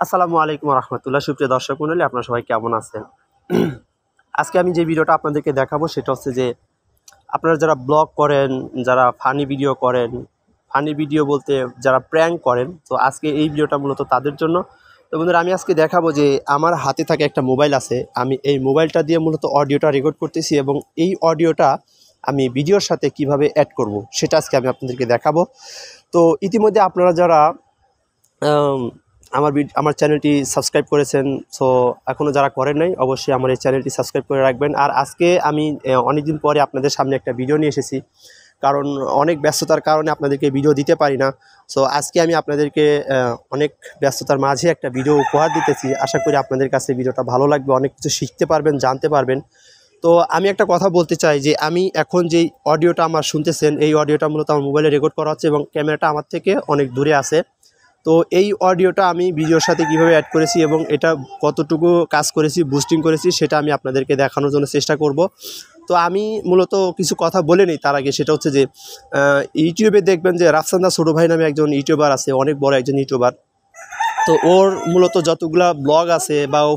আসসালামু আলাইকুম রহমতুল্লাহ। সুপ্রিয় দর্শক মণ্ডলী, আপনারা সবাই কেমন আছেন? আজকে আমি যে ভিডিওটা আপনাদেরকে দেখাবো সেটা হচ্ছে যে আপনারা যারা ব্লগ করেন, যারা ফানি ভিডিও করেন, ফানি ভিডিও বলতে যারা প্র্যাঙ্ক করেন, তো আজকে এই ভিডিওটা মূলত তাদের জন্য। তো বন্ধুরা, আমি আজকে দেখাবো যে আমার হাতে থাকে একটা মোবাইল আছে, আমি এই মোবাইলটা দিয়ে মূলত অডিওটা রেকর্ড করতেছি এবং এই অডিওটা আমি ভিডিওর সাথে কিভাবে অ্যাড করব সেটা আজকে আমি আপনাদেরকে দেখাবো। তো ইতিমধ্যে আপনারা যারা আমার চ্যানেলটি সাবস্ক্রাইব করেছেন, সো এখনও যারা করেন নাই অবশ্যই আমার এই চ্যানেলটি সাবস্ক্রাইব করে রাখবেন। আর আজকে আমি অনেকদিন পরে আপনাদের সামনে একটা ভিডিও নিয়ে এসেছি, কারণ অনেক ব্যস্ততার কারণে আপনাদেরকে ভিডিও দিতে পারি না। সো আজকে আমি আপনাদেরকে অনেক ব্যস্ততার মাঝে একটা ভিডিও উপহার দিতেছি। আশা করি আপনাদের কাছে ভিডিওটা ভালো লাগবে, অনেক কিছু শিখতে পারবেন, জানতে পারবেন। তো আমি একটা কথা বলতে চাই যে আমি এখন যেই অডিওটা আমার শুনতেছেন, এই অডিওটা মূলত আমার মোবাইলে রেকর্ড করা হচ্ছে এবং ক্যামেরাটা আমার থেকে অনেক দূরে আছে। তো এই অডিওটা আমি ভিডিওর সাথে কীভাবে অ্যাড করেছি এবং এটা কতটুকু কাজ করেছি, বুস্টিং করেছি, সেটা আমি আপনাদেরকে দেখানোর জন্য চেষ্টা করব। তো আমি মূলত কিছু কথা বলে নিই তার আগে। সেটা হচ্ছে যে ইউটিউবে দেখবেন যে রাফসান্দা ছোটো ভাই নামে একজন ইউটিউবার আছে, অনেক বড় একজন ইউটিউবার। তো ওর মূলত যতগুলা ব্লগ আছে বা ও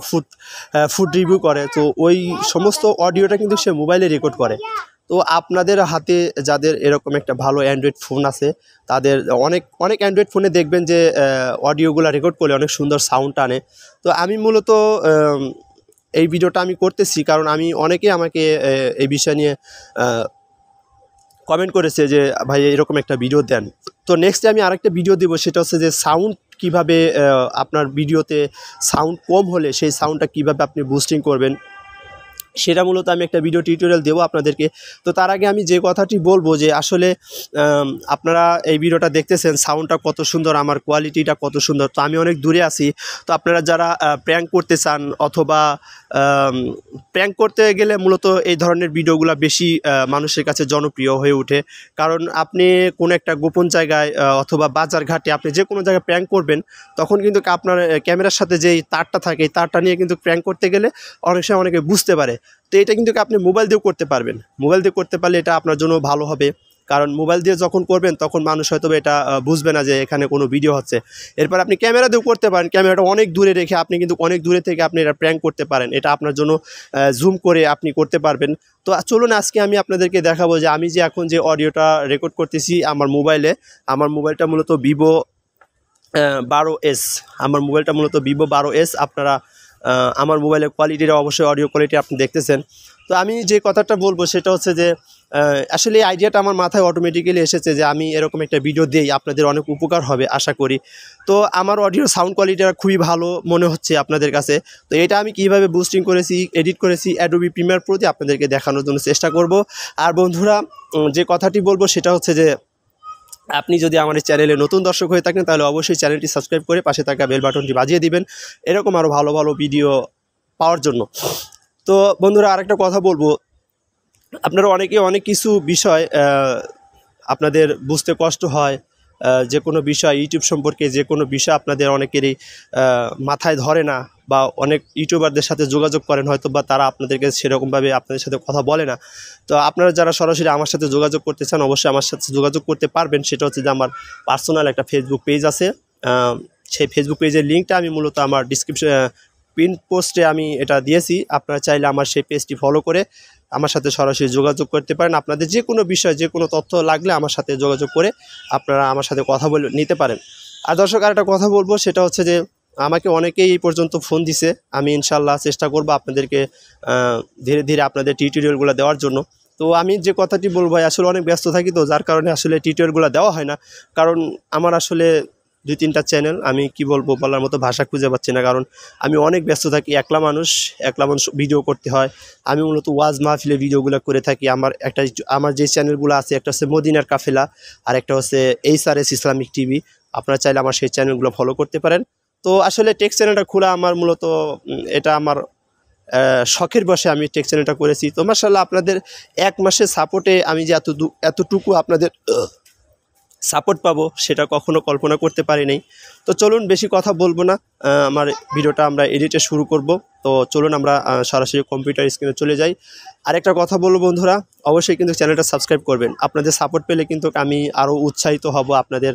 ফুড রিভিউ করে, তো ওই সমস্ত অডিওটা কিন্তু সে মোবাইলে রেকর্ড করে। তো আপনাদের হাতে যাদের এরকম একটা ভালো অ্যান্ড্রয়েড ফোন আছে, তাদের অনেক অ্যান্ড্রয়েড ফোনে দেখবেন যে অডিওগুলো রেকর্ড করলে অনেক সুন্দর সাউন্ড আনে। তো আমি মূলত এই ভিডিওটা আমি করতেছি কারণ অনেকে আমাকে এই বিষয় নিয়ে কমেন্ট করেছে যে ভাই এরকম একটা ভিডিও দেন। তো নেক্সটে আমি আরেকটা ভিডিও দেবো, সেটা হচ্ছে যে সাউন্ড কিভাবে আপনার ভিডিওতে সাউন্ড কম হলে সেই সাউন্ডটা কিভাবে আপনি বুস্টিং করবেন, সেটা মূলত আমি একটা ভিডিও টিউটোরিয়াল দেবো আপনাদেরকে। তো তার আগে আমি যে কথাটি বলবো যে আসলে আপনারা এই ভিডিওটা দেখতেছেন, সাউন্ডটা কত সুন্দর, আমার কোয়ালিটিটা কত সুন্দর। তো আমি অনেক দূরে আছি, তো আপনারা যারা প্র্যাঙ্ক করতে চান অথবা প্র্যাঙ্ক করতে গেলে মূলত এই ধরনের ভিডিওগুলো বেশি মানুষের কাছে জনপ্রিয় হয়ে ওঠে। কারণ আপনি কোনো একটা গোপন জায়গায় অথবা বাজার ঘাটে আপনি যে কোনো জায়গায় প্র্যাঙ্ক করবেন, তখন কিন্তু আপনার ক্যামেরার সাথে যেই তারটা থাকে, এই তারটা নিয়ে কিন্তু প্র্যাঙ্ক করতে গেলে অনেক সময় অনেকে বুঝতে পারে। তো এটা কিন্তু আপনি মোবাইল দিয়েও করতে পারবেন। মোবাইল দিয়ে করতে পারলে এটা আপনার জন্য ভালো হবে, কারণ মোবাইল দিয়ে যখন করবেন তখন মানুষ হয়তো এটা বুঝবে না যে এখানে কোনো ভিডিও হচ্ছে। এরপর আপনি ক্যামেরা দিয়েও করতে পারেন, ক্যামেরাটা অনেক দূরে রেখে আপনি কিন্তু অনেক দূরে থেকে আপনি এটা প্র্যাঙ্ক করতে পারেন, এটা আপনার জন্য জুম করে আপনি করতে পারবেন। তো চলুন আজকে আমি আপনাদেরকে দেখাবো যে আমি যে এখন যে অডিওটা রেকর্ড করতেছি আমার মোবাইলটা মূলত ভিভো 12S। আমার মোবাইলটা মূলত ভিভো 12S। আপনারা আমার মোবাইলের কোয়ালিটিটা অবশ্যই অডিও কোয়ালিটি আপনি দেখতেছেন। তো আমি যে কথাটা বলবো সেটা হচ্ছে যে আসলে এই আইডিয়াটা আমার মাথায় অটোমেটিক্যালি এসেছে যে আমি এরকম একটা ভিডিও দিই, আপনাদের অনেক উপকার হবে আশা করি। তো আমার অডিওর সাউন্ড কোয়ালিটিটা খুবই ভালো মনে হচ্ছে আপনাদের কাছে। তো এটা আমি কিভাবে বুস্টিং করেছি, এডিট করেছি অ্যাডোবি প্রিমিয়ার প্রোতে আপনাদেরকে দেখানোর জন্য চেষ্টা করব। আর বন্ধুরা, যে কথাটি বলবো সেটা হচ্ছে যে আপনি যদি আমার এই চ্যানেলে নতুন দর্শক হয়ে থাকেন, তাহলে অবশ্যই চ্যানেলটি সাবস্ক্রাইব করে পাশে থাকা বেল বাটনটি বাজিয়ে দিবেন এরকম আরও ভালো ভালো ভিডিও পাওয়ার জন্য। তো বন্ধুরা, আরেকটা কথা বলবো, আপনারা অনেক কিছু বিষয় আপনাদের বুঝতে কষ্ট হয়, যে কোনো বিষয় ইউটিউব সম্পর্কে যে কোনো বিষয় আপনাদের অনেকেরই মাথায় ধরে না, বা অনেক ইউটিউবারদের সাথে যোগাযোগ করেন হয়তো বা তারা আপনাদেরকে সেরকমভাবে আপনাদের সাথে কথা বলে না। তো আপনারা যারা সরাসরি আমার সাথে যোগাযোগ করতে চান অবশ্যই আমার সাথে যোগাযোগ করতে পারবেন। সেটা হচ্ছে যে আমার পার্সোনাল একটা ফেসবুক পেজ আছে, সেই ফেসবুক পেজের লিঙ্কটা আমি মূলত আমার ডিসক্রিপশন পিন পোস্টে আমি এটা দিয়েছি। আপনারা চাইলে আমার সেই পেজটি ফলো করে আমার সাথে সরাসরি যোগাযোগ করতে পারেন। আপনাদের যে কোনো বিষয়, যে কোনো তথ্য লাগলে আমার সাথে যোগাযোগ করে আপনারা আমার সাথে কথা বলে নিতে পারেন। আর দর্শক, আর একটা কথা বলবো, সেটা হচ্ছে যে আমাকে অনেকেই এই পর্যন্ত ফোন দিছে। আমি ইনশাল্লাহ চেষ্টা করব আপনাদেরকে ধীরে ধীরে আপনাদের টিউটোরিয়ালগুলো দেওয়ার জন্য। তো আমি যে কথাটি বলবো, আসলে অনেক ব্যস্ত থাকি, তো যার কারণে আসলে টিউটোরিয়ালগুলো দেওয়া হয় না। কারণ আমার আসলে 2-3টা চ্যানেল, আমি কি বলবো, বলার মতো ভাষা খুঁজে পাচ্ছি না। কারণ আমি অনেক ব্যস্ত থাকি, একলা মানুষ ভিডিও করতে হয়। আমি মূলত ওয়াজ মাহফিলের ভিডিওগুলো করে থাকি। আমার যে চ্যানেলগুলো আছে, একটা হচ্ছে মদিনার কাফেলা, আর একটা হচ্ছে HRS ইসলামিক টিভি। আপনারা চাইলে আমার সেই চ্যানেলগুলো ফলো করতে পারেন। তো আসলে টেক চ্যানেলটা খোলা আমার মূলত এটা আমার শখের বশে আমি টেক চ্যানেলটা করেছি। তো মাশাআল্লাহ, আপনাদের 1 মাসের সাপোর্টে আমি যে এতটুকু আপনাদের সাপোর্ট পাবো সেটা কখনো কল্পনা করতে পারি নাই। তো চলুন বেশি কথা বলবো না, আমার ভিডিওটা আমরা এডিটে শুরু করব। তো চলুন আমরা সরাসরি কম্পিউটার স্ক্রিনে চলে যাই। আরেকটা কথা বলবো বন্ধুরা, অবশ্যই কিন্তু চ্যানেলটা সাবস্ক্রাইব করবেন। আপনাদের সাপোর্ট পেলে কিন্তু আমি আরও উৎসাহিত হব আপনাদের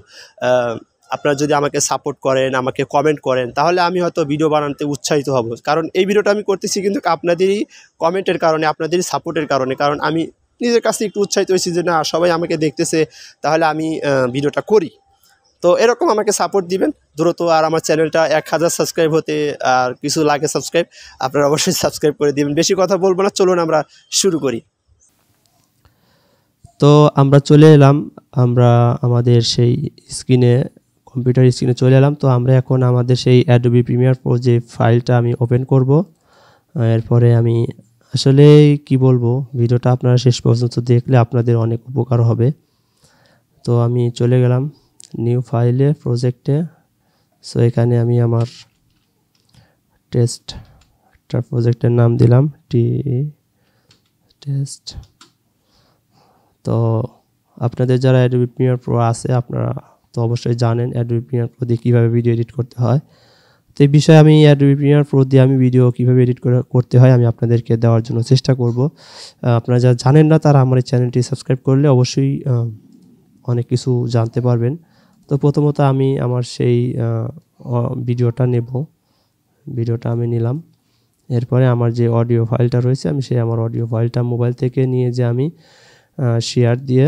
আপনারা যদি আমাকে সাপোর্ট করেন, আমাকে কমেন্ট করেন, তাহলে আমি হয়তো ভিডিও বানাতে উৎসাহিত হব। কারণ এই ভিডিওটা আমি করতেছি কিন্তু আপনাদেরই কমেন্টের কারণে, আপনাদেরই সাপোর্টের কারণে। কারণ আমি নিজের কাছে একটু উৎসাহিত হয়েছি যে না, সবাই আমাকে দেখতেছে, তাহলে আমি ভিডিওটা করি। তো এরকম আমাকে সাপোর্ট দিবেন দ্রুত। আর আমার চ্যানেলটা 1000 সাবস্ক্রাইব হতে আর কিছু লাগে সাবস্ক্রাইব, আপনারা অবশ্যই সাবস্ক্রাইব করে দিবেন। বেশি কথা বলবো না, চলুন আমরা শুরু করি। তো আমরা চলে এলাম, আমরা আমাদের সেই স্ক্রিনে, কম্পিউটার স্ক্রিনে চলে এলাম। তো আমরা এখন আমাদের সেই অ্যাডোবি প্রিমিয়ার প্রো যে ফাইলটা আমি ওপেন করব। এরপরে আমি আসলে কি বলবো, ভিডিওটা আপনারা শেষ পর্যন্ত দেখলে আপনাদের অনেক উপকার হবে। তো আমি চলে গেলাম নিউ ফাইলে, প্রজেক্টে। সো এখানে আমি আমার টেস্টটা প্রজেক্টের নাম দিলাম টেস্ট। তো আপনাদের যারা অ্যাডোবি প্রিমিয়ার প্রো আছে, আপনারা তো অবশ্যই জানেন অ্যাডোবি প্রিমিয়ার প্রো দিয়ে কীভাবে ভিডিও এডিট করতে হয়। তো এই বিষয়ে আমি অ্যাডোবি প্রিমিয়ার প্রো দিয়ে আমি ভিডিও কীভাবে এডিট করতে হয় আমি আপনাদেরকে দেওয়ার জন্য চেষ্টা করব। আপনারা যারা জানেন না তারা আমার এই চ্যানেলটি সাবস্ক্রাইব করলে অবশ্যই অনেক কিছু জানতে পারবেন। তো প্রথমত আমি আমার সেই ভিডিওটা আমি নিলাম। এরপরে আমার যে অডিও ফাইলটা রয়েছে, আমি সেই আমার অডিও ফাইলটা মোবাইল থেকে নিয়ে যে আমি শেয়ার দিয়ে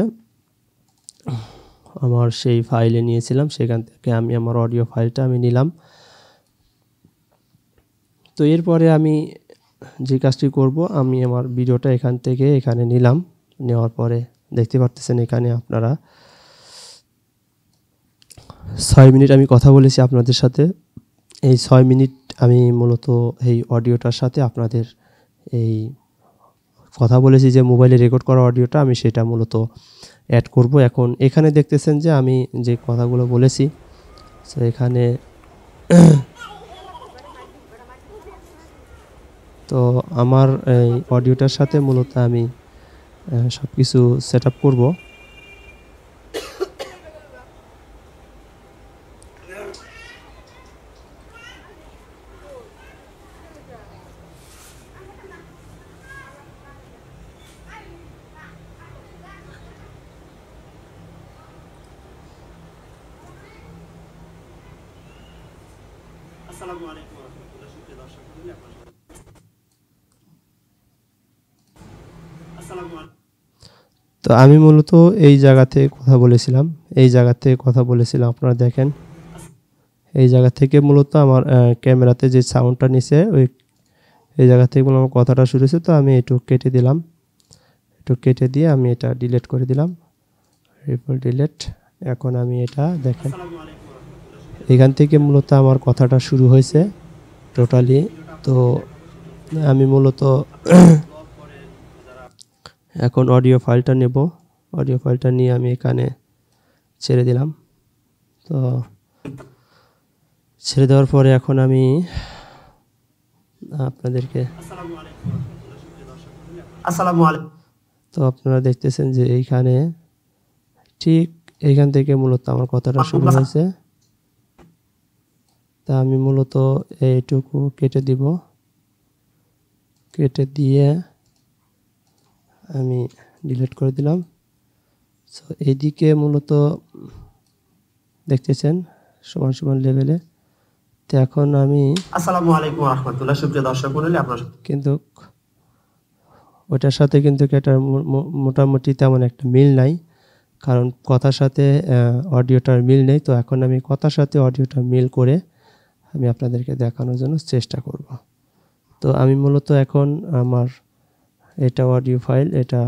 আমার সেই ফাইলে নিয়েছিলাম, সেখান থেকে আমি আমার অডিও ফাইলটা আমি নিলাম। তো এরপরে আমি যে কাজটি করব, আমি আমার ভিডিওটা এখান থেকে এখানে নিলাম। নেওয়ার পরে দেখতে পারতেছেন এখানে আপনারা 6 মিনিট আমি কথা বলেছি আপনাদের সাথে। এই 6 মিনিট আমি মূলত এই অডিওটার সাথে আপনাদের এই কথা বলেছি যে মোবাইলে রেকর্ড করা অডিওটা, আমি সেটা মূলত অ্যাড করব। এখন এখানে দেখতেছেন যে আমি যে কথাগুলো বলেছি, তো এখানে তো আমার এই অডিওটার সাথে মূলত আমি সব কিছু সেট আপ করবো। আসসালামু আলাইকুম ওয়া রাহমাতুল্লাহ, সুপ্রিয় দর্শক মণ্ডলী, তো আমি মূলত এই জায়গাতে কথা বলেছিলাম, আপনারা দেখেন এই জায়গা থেকে মূলত আমার ক্যামেরাতে যে সাউন্ডটা নিছে এই জায়গা থেকে আমার কথাটা শুরু হয়েছে। তো আমি একটু কেটে দিয়ে আমি এটা ডিলিট করে দিলাম, ডিলিট। এখন আমি এটা দেখেন, এখান থেকে মূলত আমার কথাটা শুরু হয়েছে টোটালি। তো আমি মূলত এখন অডিও ফাইলটা নেব, অডিও ফাইলটা নিয়ে আমি এখানে ছেড়ে দিলাম। তো ছেড়ে দেওয়ার পরে এখন আমি আপনাদেরকে তো আপনারা দেখতেছেন যে এইখানে ঠিক এইখান থেকে মূলত আমার কথাটা শুরু হয়েছে। তা আমি মূলত এইটুকু কেটে দিব, কেটে দিয়ে আমি ডিলিট করে দিলাম। সো এইদিকে মূলত দেখতেছেন সমান লেভেলে। তো এখন আমি আসসালামু আলাইকুম ওয়া রাহমাতুল্লাহ, সুপ্রিয় দর্শক মণ্ডলী, কিন্তু ওটার সাথে কিন্তু এটার মোটামুটি তেমন একটা মিল নাই, কারণ কথার সাথে অডিওটার মিল নেই। তো এখন আমি কথার সাথে অডিওটা মিল করে আমি আপনাদেরকে দেখানোর জন্য চেষ্টা করব। তো আমি মূলত এখন আমার এটা অডিও ফাইল, এটা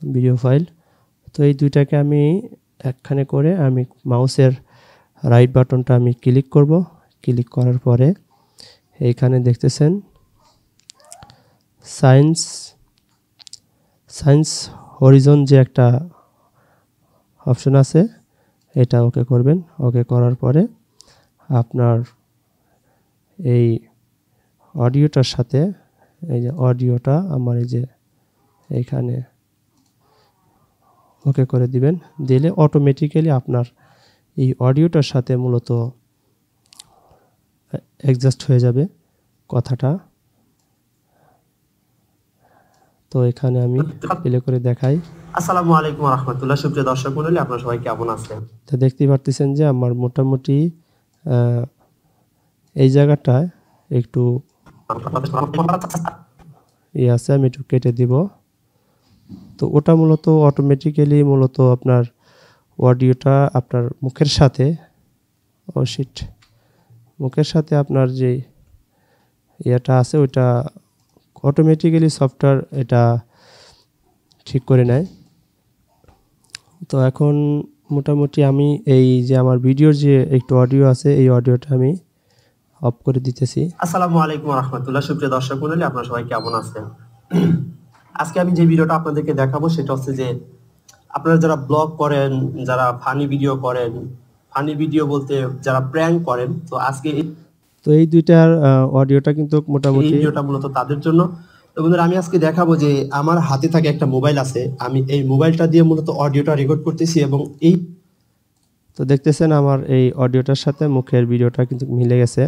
ভিডিও ফাইল। তো এই দুইটাকে আমি একখানে করে আমি মাউসের রাইট বাটনটা আমি ক্লিক করব। ক্লিক করার পরে এইখানে দেখতেছেন সায়েন্স হরিজন যে একটা অপশন আছে, এটা ওকে করবেন। ওকে করার পরে আপনার এই অডিওটার সাথে এই যে অডিওটা আমার এই যে এইখানে ওকে করে দিবেন। দিলে অটোমেটিক্যালি আপনার এই অডিওটার সাথে মূলত অ্যাডজাস্ট হয়ে যাবে কথাটা। তো এখানে আমি প্লে করে দেখাই। আসসালামু আলাইকুম ওয়া রাহমাতুল্লাহ। সুপ্রিয় দর্শক মণ্ডলী, আপনারা সবাই কেমন আছেন? তো দেখতেই পারতেছেন যে আমার মোটামুটি এই জায়গাটায় একটু আছে, আমি একটু কেটে দিব। তো ওটা মূলত অটোমেটিক্যালি মূলত আপনার অডিওটা আপনার মুখের সাথে মুখের সাথে আপনার যে ইয়েটা আছে ওইটা অটোমেটিক্যালি সফটওয়্যার এটা ঠিক করে নেয়। তো এখন মোটামুটি আমি এই যে আমার ভিডিওর যে একটু অডিও আছে এই অডিওটা আমি অফ করে দিতেছি। আসসালামু আলাইকুম ওয়া রাহমাতুল্লাহ। সুপ্রিয় দর্শক মণ্ডলী, আপনারা সবাই কেমন আছেন? আজকে আমি যে ভিডিওটা আপনাদেরকে দেখাবো সেটা হচ্ছে যে আপনারা যারা ব্লগ করেন, যারা ফানি ভিডিও করেন, ফানি ভিডিও বলতে যারা প্র্যাঙ্ক করেন, তো আজকে তো এই দুইটার অডিওটা কিন্তু মোটামুটি ভিডিওটা মূলত তাদের জন্য। তো বন্ধুরা, আমি আজকে দেখাবো যে আমার হাতে থাকে একটা মোবাইল আছে, আমি এই মোবাইলটা দিয়ে মূলত অডিওটা রেকর্ড করতেছি এবং এই তো দেখতেছেন আমার এই অডিওটার সাথে মুখের ভিডিওটা কিন্তু মিলে গেছে।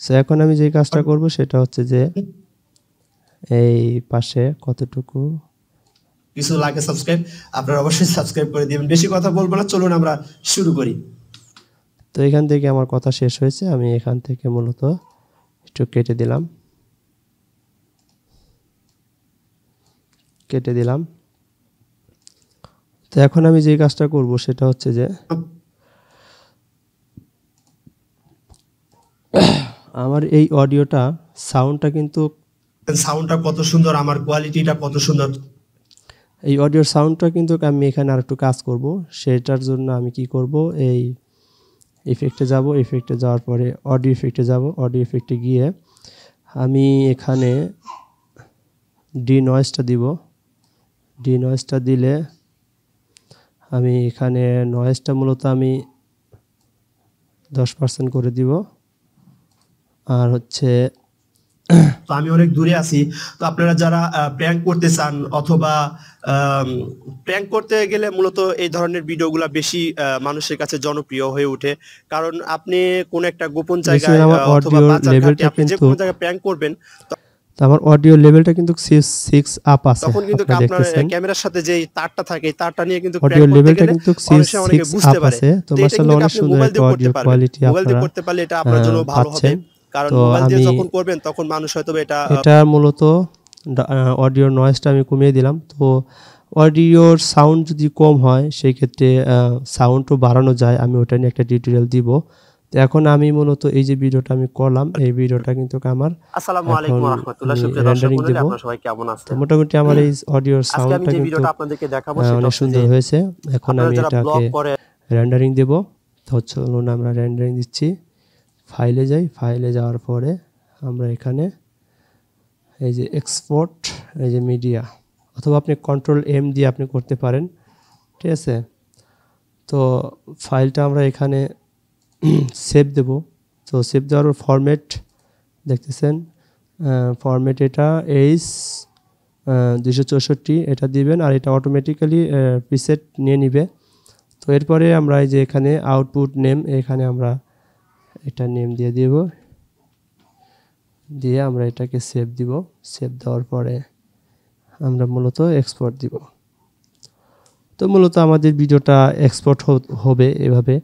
সো এখন আমি যে কাজটা করব সেটা হচ্ছে যে এই পাশে কতটুকু কিছু লাগে সাবস্ক্রাইব, আপনারা অবশ্যই সাবস্ক্রাইব করে দিবেন। বেশি কথা বলবো না, চলুন আমরা শুরু করি। তো এখান থেকে আমার কথা শেষ হয়েছে, আমি এখান থেকে মূলত একটু কেটে দিলাম। তো এখন আমি যে কাজটা করব সেটা হচ্ছে যে আমার এই অডিওটা সাউন্ডটা কত সুন্দর, আমার কোয়ালিটিটা কত সুন্দর। এই অডিওর সাউন্ডটা কিন্তু আমি এখানে আর একটু কাজ করব। সেটার জন্য আমি কি করব, এই ইফেক্টে যাব, ইফেক্টে যাওয়ার পরে অডিও ইফেক্টে যাব, অডিও ইফেক্টে গিয়ে আমি এখানে নয়েজটা দিব। নয়েজটা দিলে আমি এখানে নয়েজটা মূলত আমি 10% করে দিব। আর হচ্ছে তো আমি অনেক দূরে আছি, তো আপনারা যারা প্র্যাঙ্ক করতে চান অথবা প্র্যাঙ্ক করতে গেলে মূলত এই ধরনের ভিডিওগুলো বেশি মানুষের কাছে জনপ্রিয় হয়ে ওঠে। কারণ আপনি কোন একটা গোপন জায়গায় অথবা বাজার ঘাটে আপনি যে কোনো জায়গায় প্র্যাঙ্ক করবেন, তো আমার অডিও লেভেলটা কিন্তু 6 আপ আছে। তখন কিন্তু আপনার ক্যামেরার সাথে যে তারটা থাকে এই তারটা নিয়ে কিন্তু অডিও লেভেলটা কিন্তু 6 আপ আছে। তো মাশাআল্লাহ অনেক সুন্দর একটা অডিও কোয়ালিটি আপনারা করতে পারলে এটা আপনার জন্য ভালো হবে। কারণ মোবাইল দিয়ে যখন করবেন তখন মানুষ হয়তো এটা মূলত অডিওর নয়েজটা আমি কমিয়ে দিলাম। তো অডিওর সাউন্ড যদি কম হয় সেই ক্ষেত্রে সাউন্ডও বাড়ানো যায়, আমি ওটা নিয়ে একটা টিউটোরিয়াল দিব। তো এখন আমি মূলত এই যে ভিডিওটা আমি করলাম এই ভিডিওটা কিন্তু আমার আসসালামু আলাইকুম ওয়া রাহমাতুল্লাহ। সুপ্রিয় দর্শক মণ্ডলী, আপনারা সবাই কেমন আছেন? মোটামুটি আমার এই অডিওর সাউন্ডটা কিন্তু আপনাদেরকে দেখাবো সেটা অনেক সুন্দর হয়েছে। এখন আমি এটাকে রেন্ডারিং দেব। তো চলুন আমরা রেন্ডারিং দিচ্ছি। ফাইলে যাই, ফাইলে যাওয়ার পরে আমরা এখানে এই যে এক্সপোর্ট, এই যে মিডিয়া, অথবা আপনি Ctrl+M দিয়ে আপনি করতে পারেন, ঠিক আছে। তো ফাইলটা আমরা এখানে সেভ দেব। তো সেভ দেওয়ার ফরম্যাট দেখতেছেন, ফরম্যাট এটা H264 এটা দিবেন, আর এটা অটোমেটিক্যালি প্রিসেট নিয়ে নিবে। তো এরপরে আমরা এই যে এখানে আউটপুট নেম, এখানে আমরা এটা নেম দিয়ে দিব, দিয়ে আমরা এটাকে সেভ দিব। সেভ দেওয়ার পরে আমরা মূলত এক্সপোর্ট দিব। তো মূলত আমাদের ভিডিওটা এক্সপোর্ট হবে এভাবে।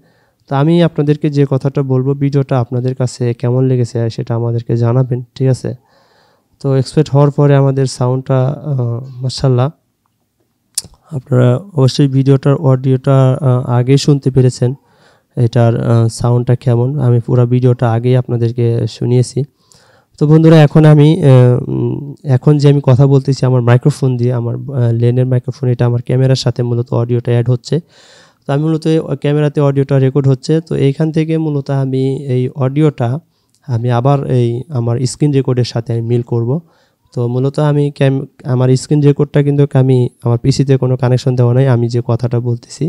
তো আমি আপনাদেরকে যে কথাটা বলবো, ভিডিওটা আপনাদের কাছে কেমন লেগেছে সেটা আমাদেরকে জানাবেন, ঠিক আছে। তো এক্সপোর্ট হওয়ার পরে আমাদের সাউন্ডটা মাশাআল্লাহ, আপনারা অবশ্যই ভিডিওটার অডিওটা আগেই শুনতে পেরেছেন, এটার সাউন্ডটা কেমন। আমি পুরো ভিডিওটা আগেই আপনাদেরকে শুনিয়েছি। তো বন্ধুরা, এখন যে আমি কথা বলতেছি আমার মাইক্রোফোন দিয়ে, আমার লেনের মাইক্রোফোন, এটা আমার ক্যামেরার সাথে মূলত অডিওটা অ্যাড হচ্ছে। তো আমি মূলত ক্যামেরাতে অডিওটা রেকর্ড হচ্ছে। তো এইখান থেকে মূলত আমি এই অডিওটা আমি আবার এই আমার স্ক্রিন রেকর্ডের সাথে আমি মিল করব। তো মূলত আমি আমার স্ক্রিন রেকর্ডটা কিন্তু আমি আমার পিসিতে কোনো কানেকশন দেওয়া নাই, আমি যে কথাটা বলতেছি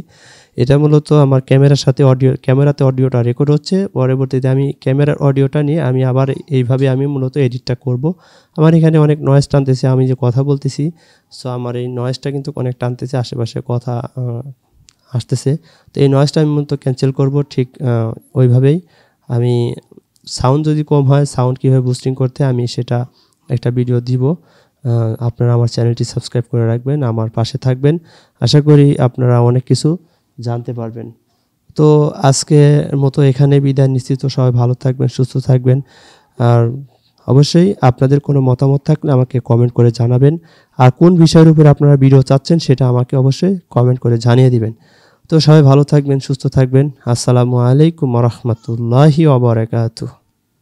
এটা মূলত আমার ক্যামেরাতে অডিওটা রেকর্ড হচ্ছে। পরবর্তীতে আমি ক্যামেরার অডিওটা নিয়ে আমি আবার এইভাবে আমি মূলত এডিটটা করব। আমার এখানে অনেক নয়েজ টানতেছে, আমি যে কথা বলতেছি, সো আমার এই নয়েজটা কিন্তু অনেক টানতেছে, আশেপাশে কথা আসতেছে। তো এই নয়েজটা আমি মূলত ক্যান্সেল করব। ঠিক ওইভাবেই আমি সাউন্ড যদি কম হয়, সাউন্ড কীভাবে বুস্টিং করতে আমি সেটা একটা ভিডিও দিব। আপনারা আমার চ্যানেলটি সাবস্ক্রাইব করে রাখবেন, আমার পাশে থাকবেন। আশা করি আপনারা অনেক কিছু জানতে পারবেন। তো আজকের মতো এখানে বিদায় নিচ্ছি। তো সবাই ভালো থাকবেন, সুস্থ থাকবেন। আর অবশ্যই আপনাদের কোনো মতামত থাকলে আমাকে কমেন্ট করে জানাবেন। আর কোন বিষয়ের উপর আপনারা ভিডিও চাচ্ছেন সেটা আমাকে অবশ্যই কমেন্ট করে জানিয়ে দিবেন। তো সবাই ভালো থাকবেন, সুস্থ থাকবেন। আসসালামু আলাইকুম ওয়া রাহমাতুল্লাহি ওয়া বারাকাতুহু।